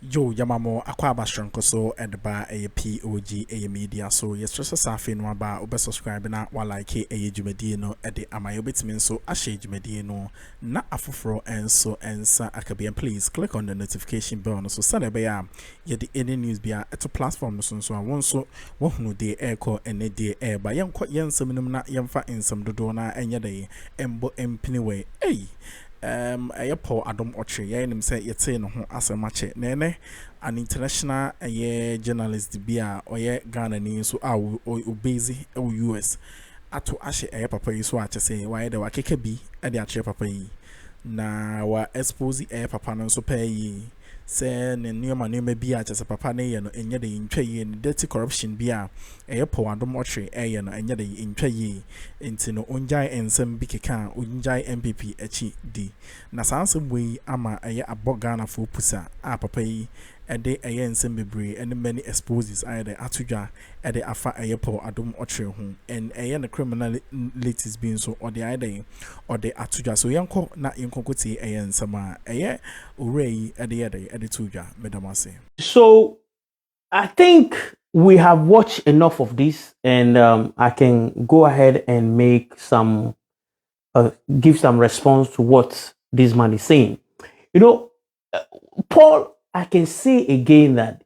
Yo, Yamamo, Aquaba Shrankoso, and by a POG Media. So, yes, just a Safin Waba, Uber subscribe now while I K a Jumedino at the Amayobitmin. So, I shade Jumedino, not a fufro and so and Sa Akabian. Please click on the notification bell. So, Sadabaya, yet the any news be at a platform. So, I want so one no day air call and a day air by young quite young some not young fat in some dodona and yaday, Embo Empinaway. Hey! Paul Adom Oche, yeah, and him say you're saying no as a match. Nene, an international journalist bia or yeah Ghana news so or busy or US. Ato ashe papa yi so a say why the wakeke bi e de ache papa yi. Na wa expose papa no so pay yi. Say ne nneema bi a chese papa ne ye no enye de ntwa yi ne dirty corruption bi a Paul Adom Oche ye no enye de ntwa yi enti no onjai ensem bi keka onjai NPP echi di na sansem we ama abogana fo pusa a papa yi ede ensem bebre and many exposes either atudwa ede afa Paul Adom Oche ho and the criminalities being so or the either or the atudwa so yanko na yinkokoti ensema urei ede tudwa medamase. So I think we have watched enough of this, and I can go ahead and make some give some response to what this man is saying. You know, Paul, I can say again that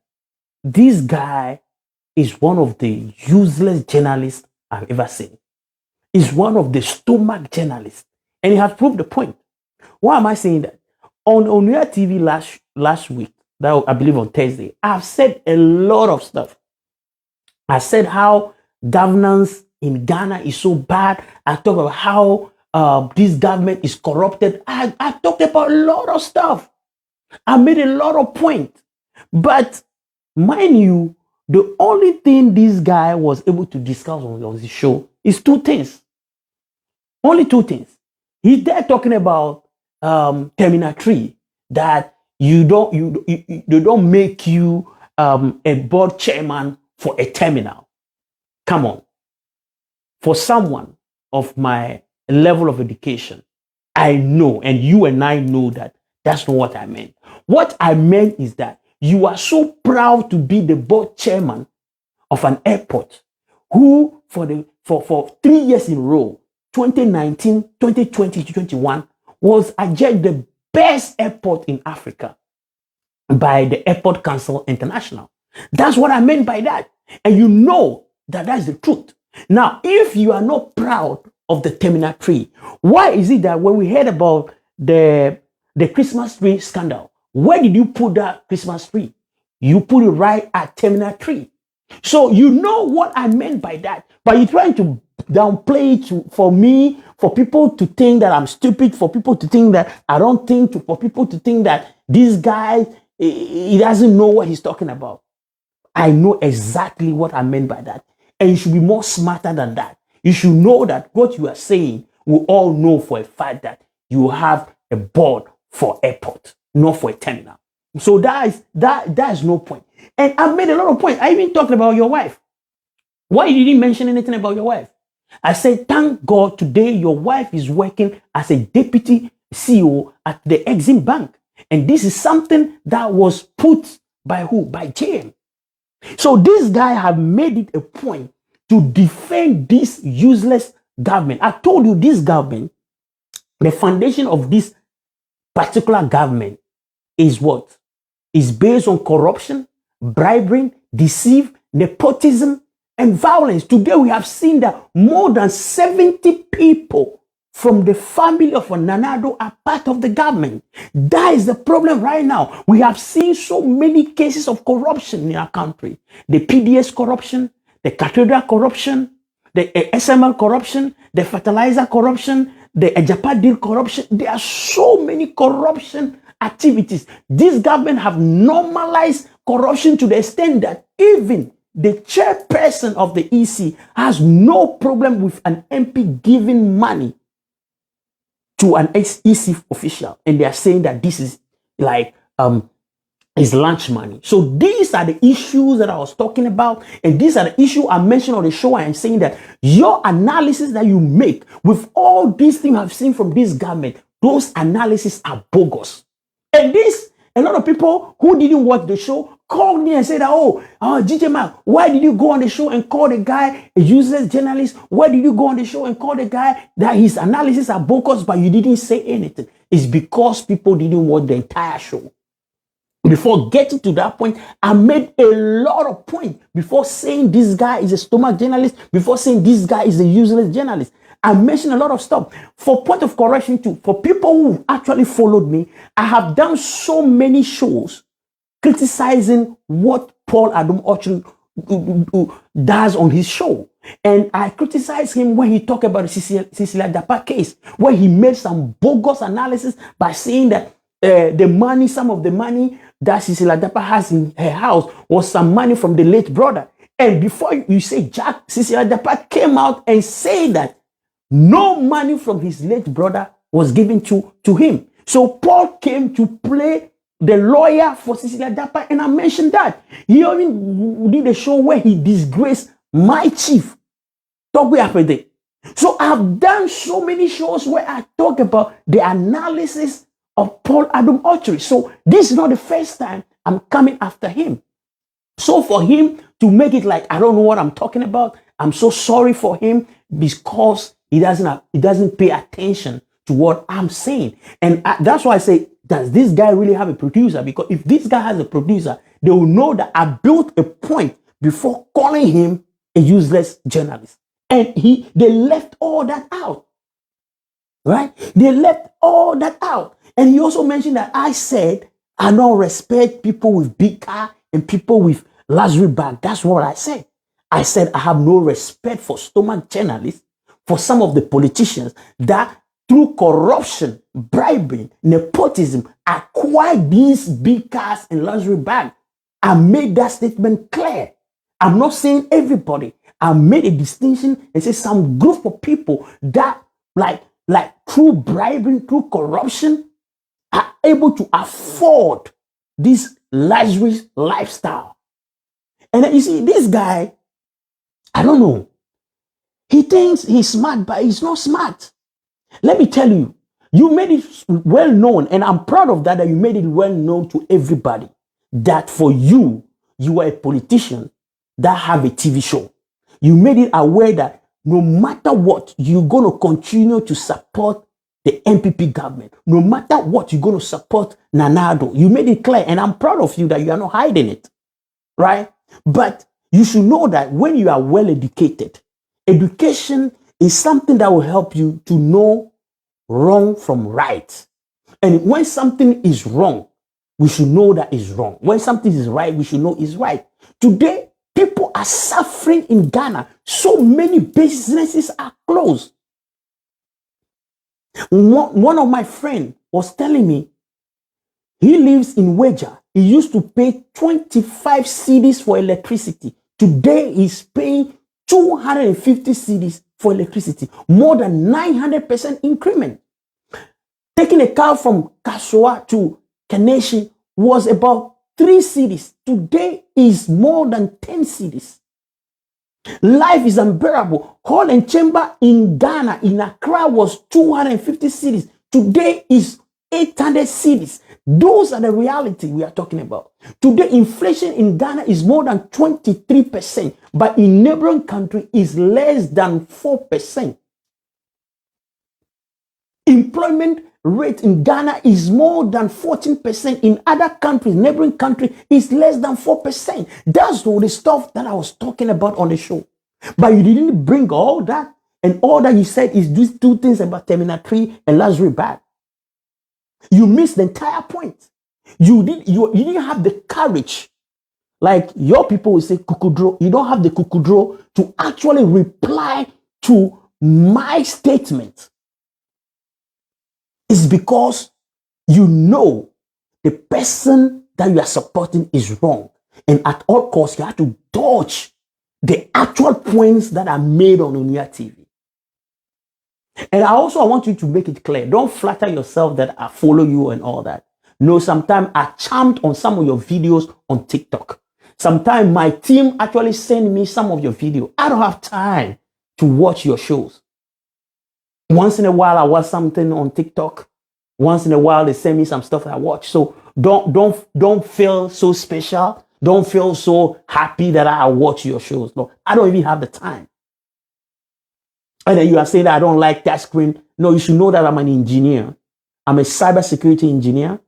this guy is one of the useless journalists I've ever seen. He's one of the stomach journalists, and he has proved the point. Why am I saying that? On your TV last week, that I believe on Thursday, I've said a lot of stuff. I said how governance in Ghana is so bad. I talked about how this government is corrupted. I talked about a lot of stuff. I made a lot of points. But mind you, the only thing this guy was able to discuss on his show is two things. Only two things. He's there talking about Terminal 3, that they don't make you a board chairman for a terminal. Come on. For someone of my level of education, I know, and you and I know that that's not what I meant. What I meant is that you are so proud to be the board chairman of an airport who for 3 years in a row, 2019, 2020, 2021, was adjudged the best airport in Africa by the Airport Council International. That's what I meant by that. And you know that that's the truth. Now, if you are not proud of the Terminal 3, why is it that when we heard about the Christmas tree scandal, where did you put that Christmas tree? You put it right at Terminal 3. So you know what I meant by that. But you're trying to downplay it for me, for people to think that I'm stupid, for people to think that I don't think, for people to think that this guy, he doesn't know what he's talking about. I know exactly what I meant by that. And you should be more smarter than that. You should know that what you are saying, we all know for a fact that you have a board for airport, not for a terminal. So that is no point. And I made a lot of points. I even talked about your wife. Why you didn't mention anything about your wife? I said, thank God today your wife is working as a deputy CEO at the Exim Bank. And this is something that was put by who? By JM. So this guy have made it a point to defend this useless government. I told you this government, the foundation of this particular government is what? Is based on corruption, bribery, deceit, nepotism, and violence. Today we have seen that more than 70 people from the family of Nana Addo are part of the government. That is the problem right now. We have seen so many cases of corruption in our country. The PDS corruption, the cathedral corruption, the SML corruption, the fertilizer corruption, the Ejapa deal corruption. There are so many corruption activities. This government have normalized corruption to the extent that even the chairperson of the EC has no problem with an MP giving money to an EC official, and they are saying that this is like is lunch money. So these are the issues that I was talking about, and these are the issues I mentioned on the show. I am saying that your analysis that you make with all these things I've seen from this government, those analyses are bogus. And this a lot of people who didn't watch the show called me and said, GJ Mark, why did you go on the show and call the guy a useless journalist? Why did you go on the show and call the guy that his analysis are bogus, but you didn't say anything? It's because people didn't watch the entire show. Before getting to that point, I made a lot of points before saying this guy is a stomach journalist, before saying this guy is a useless journalist. I mentioned a lot of stuff. For point of correction too, for people who actually followed me, I have done so many shows criticizing what Paul Adom does on his show. And I criticize him when he talked about the Cecilia Dapa case, where he made some bogus analysis by saying that some of the money that Cecilia Dapa has in her house was some money from the late brother. And before you say Jack, Cecilia Dapa came out and said that no money from his late brother was given to him. So Paul came to play the lawyer for Cecilia Dapa, and I mentioned that. He even did a show where he disgraced my chief. So I've done so many shows where I talk about the analysis of Paul Adom. So this is not the first time I'm coming after him. So for him to make it like I don't know what I'm talking about, I'm so sorry for him because he doesn't pay attention to what I'm saying. And that's why I say, does this guy really have a producer? Because if this guy has a producer, they will know that I built a point before calling him a useless journalist. And they left all that out. Right? They left all that out. And he also mentioned that I said, I don't respect people with big car and people with luxury bag. That's what I said. I said, I have no respect for stomach journalists, for some of the politicians that through corruption, bribing, nepotism, acquired these big cars and luxury bags. I made that statement clear. I'm not saying everybody. I made a distinction and said some group of people that like through bribing, through corruption, are able to afford this luxury lifestyle. And you see, this guy, I don't know. He thinks he's smart, but he's not smart. Let me tell you, you made it well known, and I'm proud of that you made it well known to everybody that for you are a politician that have a TV show. You made it aware that no matter what, you're going to continue to support the NPP government. No matter what, you're going to support Addo. You made it clear, and I'm proud of you that you are not hiding it, right? But you should know that when you are well educated, education is something that will help you to know wrong from right. And when something is wrong, we should know that it's wrong. When something is right, we should know it's right. Today, people are suffering in Ghana. So many businesses are closed. One of my friends was telling me he lives in Weja. He used to pay 25 cedis for electricity. Today, he's paying 250 cedis for electricity, more than 900% increment. Taking a car from Kassoa to Kaneshi was about 3 cedis. Today is more than 10 cedis. Life is unbearable. Hall and chamber in Ghana, in Accra, was 250 cedis. Today is 800 cedis. Those are the reality we are talking about. Today, inflation in Ghana is more than 23%, but in neighboring country is less than 4%. Employment rate in Ghana is more than 14%. In other countries, neighboring countries, is less than 4%. That's all the stuff that I was talking about on the show. But you didn't bring all that, and all that you said is these 2 things about Terminal 3 and luxury bag. You missed the entire point. You didn't have the courage. Like your people will say, kukudro. You don't have the kukudro to actually reply to my statement. It's because you know the person that you are supporting is wrong. And at all costs, you have to dodge the actual points that are made on Unia TV. And I want you to make it clear. Don't flatter yourself that I follow you and all that. No, sometimes I charmed on some of your videos on TikTok. Sometimes my team actually send me some of your videos. I don't have time to watch your shows. Once in a while, I watch something on TikTok. Once in a while, they send me some stuff I watch. So don't feel so special. Don't feel so happy that I watch your shows. No, I don't even have the time. And then you are saying that I don't like touch screen. No, you should know that I'm an engineer. I'm a cybersecurity engineer.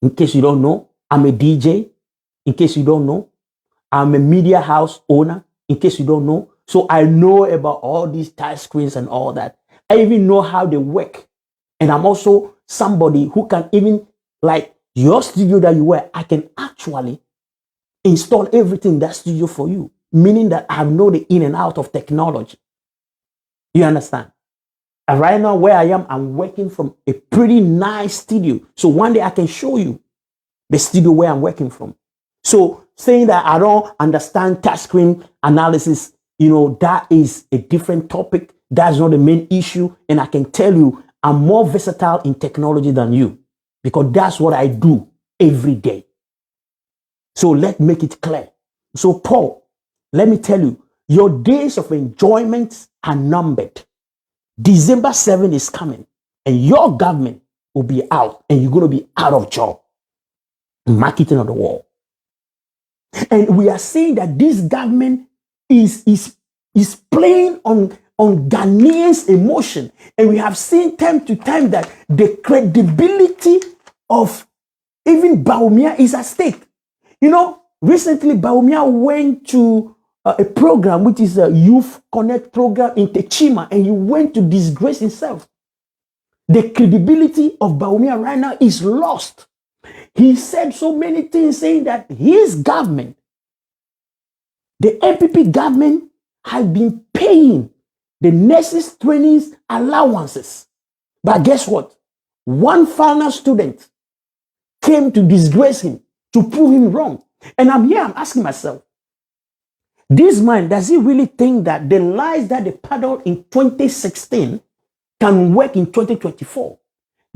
In case you don't know, I'm a DJ. In case you don't know, I'm a media house owner. In case you don't know. So I know about all these touch screens and all that. I even know how they work. And I'm also somebody who can even, like your studio that you were, I can actually install everything in that studio for you. Meaning that I know the in and out of technology. You understand? And right now where I am, I'm working from a pretty nice studio. So one day I can show you the studio where I'm working from. So saying that I don't understand touchscreen analysis, you know, that is a different topic. That's not the main issue. And I can tell you, I'm more versatile in technology than you because that's what I do every day. So let's make it clear. So Paul, let me tell you, your days of enjoyment are numbered. December 7 is coming and your government will be out and you're going to be out of job. Marketing on the wall. And we are saying that this government is playing on Ghanaians' emotion. And we have seen time to time that the credibility of even Bawumia is at stake. You know, recently Bawumia went to a program which is a youth connect program in Techima, and he went to disgrace himself. The credibility of Bawumia right now is lost. He said so many things saying that his government, the NPP government, has been paying the nurses trainings allowances. But guess what? One final student came to disgrace him, to prove him wrong. And I'm asking myself, this man, does he really think that the lies that they peddled in 2016 can work in 2024?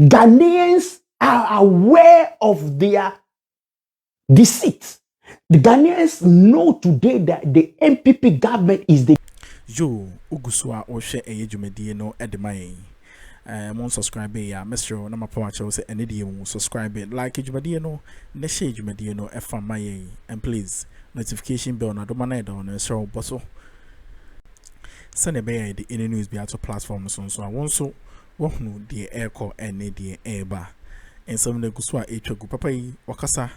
Ghanaians are aware of their deceit. The Ghanaians know today that the NPP government is the Ugusua Oshe Ejumedi no Edemai. Mon subscribe ya Mr. Nama Poacha say any subscribe like Ejumedi no Neshe Ejumedi no FMI and please notification bell na domana don so boso. Send a bay the any news be out of platforms so I want so wonu the air call and the air bar. And some the Gusua Echogu Papai Wakasa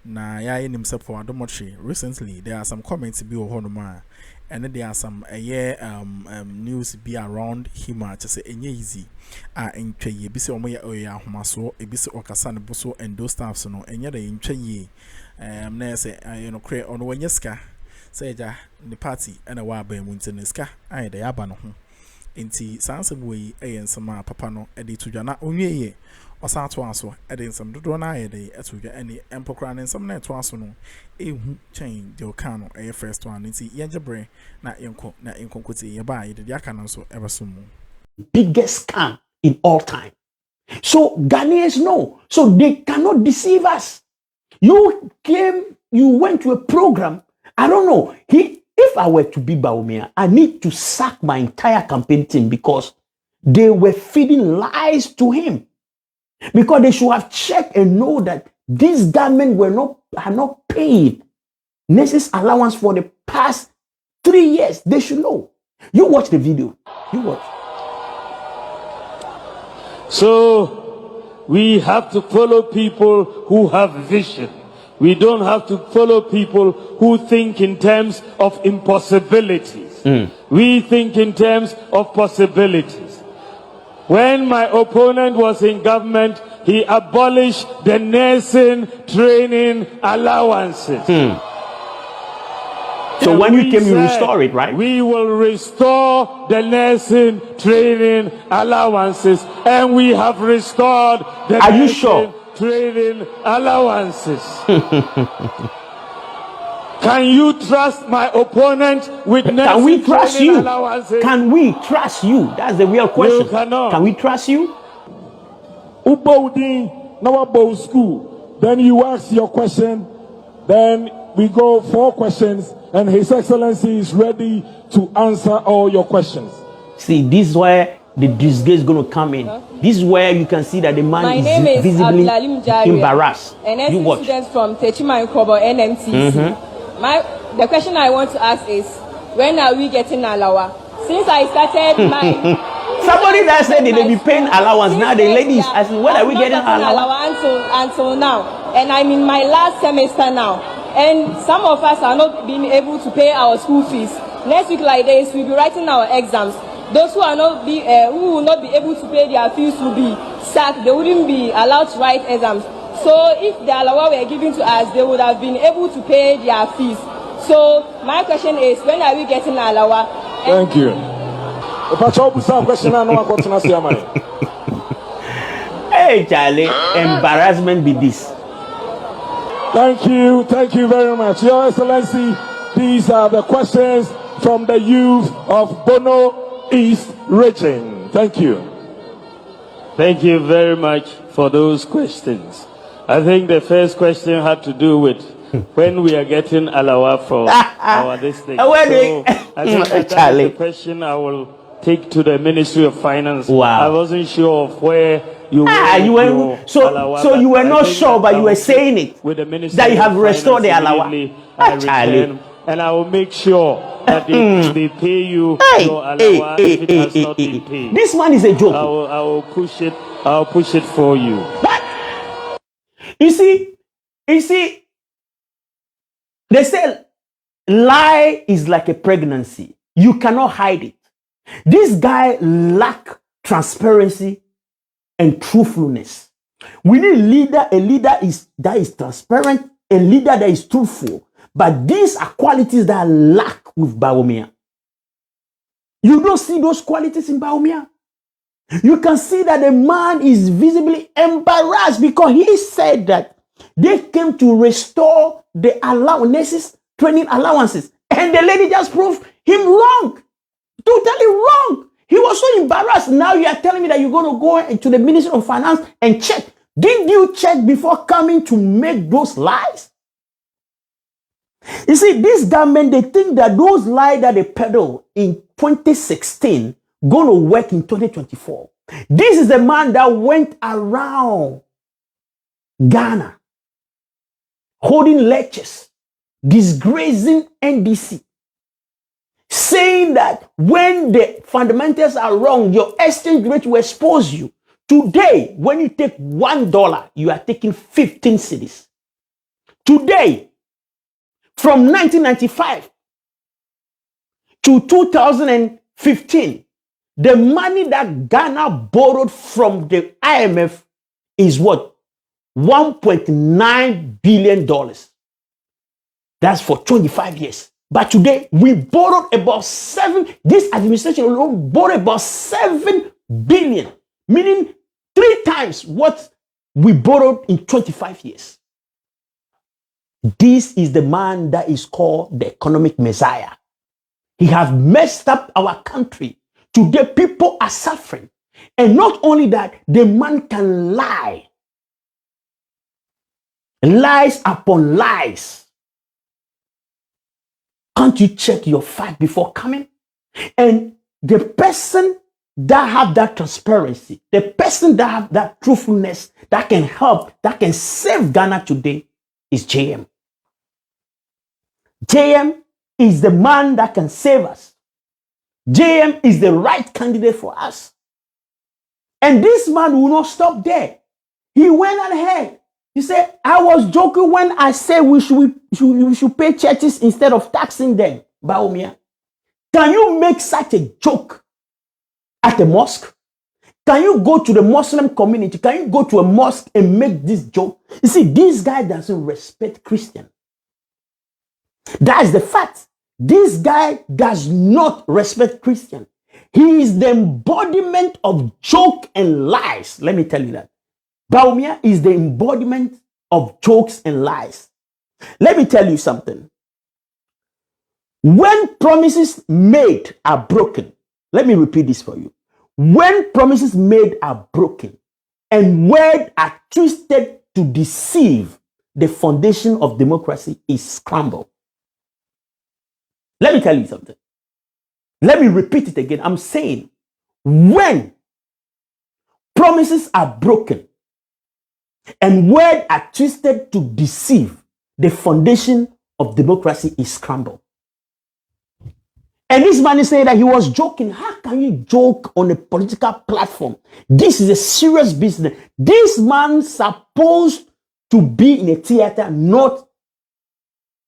na ya himself for Adomochi. Recently there are some comments be honoma. And then there are some news be around him to say easy in Chey bisi omoya oya humaso ebisi okasane buso and those stuff so no enya de in Chey na say you know create on wenyeska say ja the party and a wa ba munteneska ai de aba no ho enti sansem we ensama papa no e de tudwa na onweye osa to aso e de nsam dodo na ai de etudwa ene empokra ne nsam na to aso no ehu chain de okano e first one enti yejebre na enko kwoti ye ba ye de aka no so ebesomu biggest scam in all time. So Ghanaians know, so they cannot deceive us. You came, you went to a program. I don't know. If I were to be Bawumia, I need to sack my entire campaign team because they were feeding lies to him. Because they should have checked and know that this government are not paid nurses allowance for the past 3 years. They should know. You watch the video. You watch. So we have to follow people who have vision. We don't have to follow people who think in terms of impossibilities. We think in terms of possibilities. When my opponent was in government, he abolished the nursing training allowances. So when you came, you restore it, right? We will restore the nursing training allowances, and we have restored the nursing training allowances. Can you trust my opponent with nursing training allowances? Can we trust you? That's the real question. You cannot. Can we trust you? School. Then you ask your question. Then we go 4 questions, and His Excellency is ready to answer all your questions. See, this is where the disgrace is going to come in. This is where you can see that the man My name is is visibly Brutȧlly embarrassed. An You watch. student from Techima Nkobo NMTC. The question I want to ask is, when are we getting alawa? Since I started my Somebody that said they be paying allowance now. The ladies ask, when are we getting allowance? Until now, and I'm in my last semester now, and some of us are not being able to pay our school fees. Next week like this, we'll be writing our exams. Those who who will not be able to pay their fees will be sacked. They wouldn't be allowed to write exams. So if the alawa were given to us, they would have been able to pay their fees. So my question is, when are we getting alawa? Thank you. Hey, Charlie, embarrassment be this. Thank you very much. Your Excellency, these are the questions from the youth of Bono East region. Thank you. Thank you very much for those questions. I think the first question had to do with when we are getting alawa for our district. So I think that is the question I will take to the Ministry of Finance. Wow. I wasn't sure of where you were. So you were not sure, but you were saying it. With the Ministry that you have of restored the Finance alawa. return, and I will make sure that they pay you your alawa if it has not been paid. This man is a joke. I will push it. I'll push it for you. What? You see, they say lie is like a pregnancy. You cannot hide it. This guy lack transparency and truthfulness. We need a leader that is transparent, a leader that is truthful. But these are qualities that lack with Bawumia. You don't see those qualities in Bawumia. You can see that the man is visibly embarrassed because he said that they came to restore the allowances, training allowances. And the lady just proved him wrong. Totally wrong. He was so embarrassed. Now you are telling me that you're going to go into the Ministry of Finance and check. Didn't you check before coming to make those lies? You see, this government, they think that those lies that they peddled in 2016 going to work in 2024. This is the man that went around Ghana holding lectures, disgracing NDC, saying that when the fundamentals are wrong, your exchange rate will expose you. Today, when you take $1, you are taking 15 cedis. Today, from 1995 to 2015, the money that Ghana borrowed from the IMF is what? $1.9 billion. That's for 25 years. But today, we borrowed about this administration alone borrowed about 7 billion, meaning 3 times what we borrowed in 25 years. This is the man that is called the economic messiah. He has messed up our country. Today, people are suffering. And not only that, the man can lie. Lies upon lies. Can't you check your fact before coming? And the person that have that transparency, the person that have that truthfulness, that can help, that can save Ghana today is JM. JM is the man that can save us. JM is the right candidate for us. And this man will not stop there. He went ahead. He said, I was joking when I said we should pay churches instead of taxing them. Bawumia, can you make such a joke at a mosque? Can you go to the Muslim community? Can you go to a mosque and make this joke? You see, this guy doesn't respect Christians. That is the fact. This guy does not respect Christians. He is the embodiment of joke and lies. Let me tell you that. Bawumia is the embodiment of jokes and lies. Let me tell you something. When promises made are broken, let me repeat this for you. When promises made are broken and words are twisted to deceive, the foundation of democracy is scrambled. Let me tell you something. Let me repeat it again. I'm saying when Promises are broken. And words are twisted to deceive. The foundation of democracy is scrambled. And this man is saying that he was joking. How can you joke on a political platform? This is a serious business. This man supposed to be in a theater, not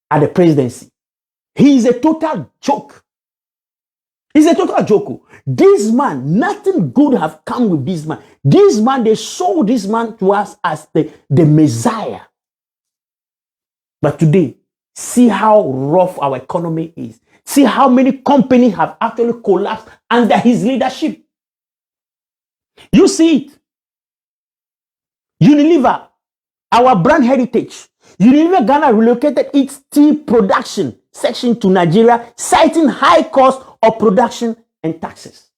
at the presidency. He is a total joke. He's a total joke. This man, nothing good have come with this man. This man, they sold this man to us as the Messiah. But today, see how rough our economy is. See how many companies have actually collapsed under his leadership. You see it. Unilever, our brand heritage. Unilever Ghana relocated its tea production section to Nigeria, citing high cost of production and taxes.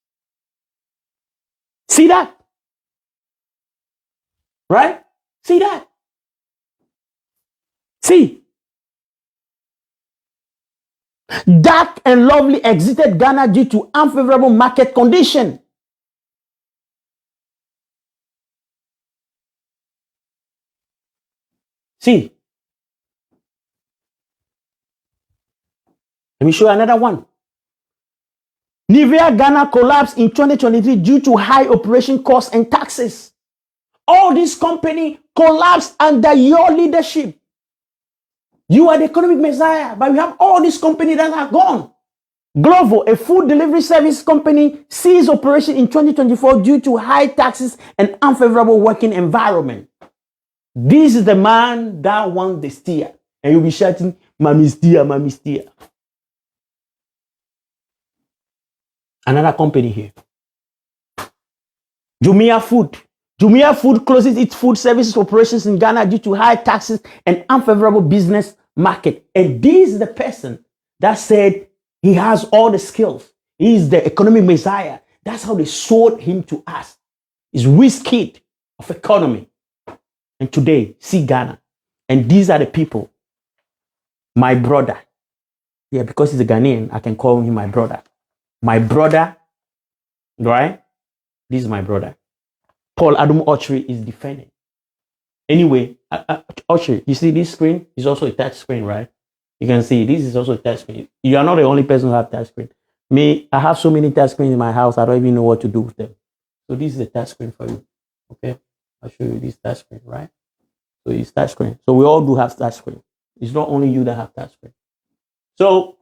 See that? Right? See that? See. Dark and Lovely exited Ghana due to unfavorable market condition. See. Let me show you another one. Nivea Ghana collapsed in 2023 due to high operation costs and taxes. All these companies collapsed under your leadership. You are the economic messiah, but we have all these companies that are gone. Glovo, a food delivery service company, ceased operation in 2024 due to high taxes and unfavorable working environment. This is the man that wants the steer. And you'll be shouting, Mommy steer, Mommy steer. Another company here. Jumia Food. Jumia Food closes its food services operations in Ghana due to high taxes and unfavorable business market. And this is the person that said he has all the skills. He is the economic messiah. That's how they sold him to us. He's whiz kid of economy. And today, see Ghana. And these are the people. My brother. Yeah, because he's a Ghanaian, I can call him my brother. My brother, right? This is my brother. Paul Adom Ochre is defending. Anyway, Ochre, you see this screen is also a touch screen, right? You can see this is also a touch screen. You are not the only person who have touch screen. Me, I have so many touch screens in my house, I don't even know what to do with them. So this is a touch screen for you. Okay? I'll show you this touch screen, right? So it's touch screen. So we all do have touch screen. It's not only you that have touch screen. So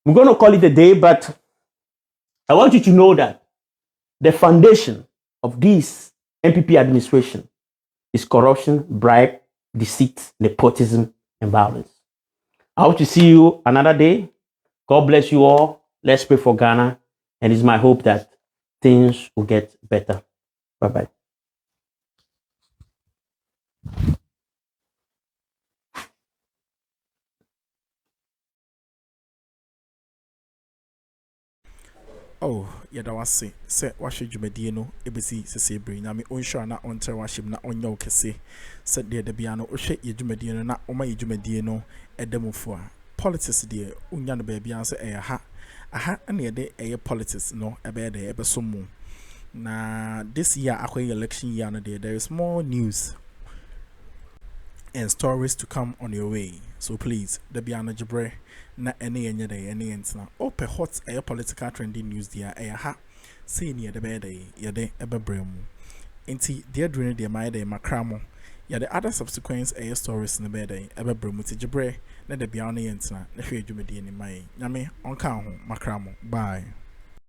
we're going to call it a day, but I want you to know that the foundation of this NPP administration is corruption, bribe, deceit, nepotism, and violence. I hope to see you another day. God bless you all. Let's pray for Ghana. And it's my hope that things will get better. Bye-bye. Oh, yeah, that was say. Say, what should you be no? ABC, say, bring. I mean, unsure na on terwaship na on your kese. Said the piano, or shake you medino, na oma you medino, a demo for politics, dear. Unyan baby answer a ha, and near day a politics, no, a bad day, ever so more. Na this year, after election year, there is more news and stories to come on your way. So please, the piano jibre. Na any day any instant. Ope hot a political trending news there ha say near the bed yade ebe bremu. Inti dear during the my day Akroma. Ya the other subsequent stories in the bed ebe bremu ti jibre na the biano instant na hwe dwumedi ni mai. Nyame onka ho Akroma. Bye.